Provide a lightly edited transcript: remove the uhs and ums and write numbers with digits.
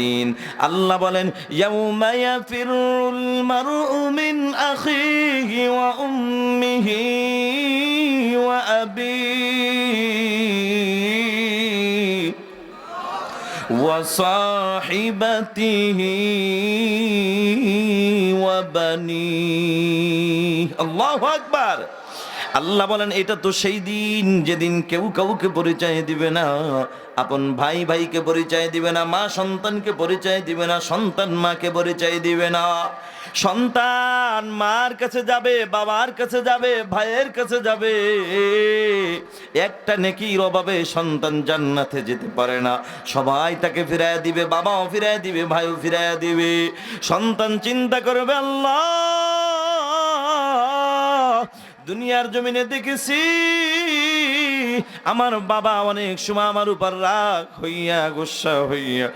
দিন আল্লাহ বলেন ইয়াউমা ইয়াফিরুল মারউ মিন আখিহি ওয়া উম্মিহি ওয়া আবিহি ওয়া সাহিবাতিহি ওয়া বানিহি। আল্লাহু আকবার। আল্লাহ বলেন এটা তো সেই দিন যেদিন কেউ কাউকে পরিচয় দিবে না, আপন ভাই ভাইকে পরিচয় দিবে না, মা সন্তানকে পরিচয় দিবে না, সন্তান মাকে পরিচয় দিবে না। সন্তান মার কাছে যাবে, বাবার কাছে যাবে, ভাইয়ের কাছে যাবে। একটা নেকির অভাবে সন্তান জান্নাতে যেতে পারে না। সবাই তাকে ফিরায় দিবে, বাবাও ফিরায় দিবে, ভাইও ফিরায় দিবে। সন্তান চিন্তা করবে, আল্লাহ দুনিয়ার জমিনে দেখেছি আমার বাবা অনেক সময় আমার উপর রাগ হইয়া, গুসা হইয়া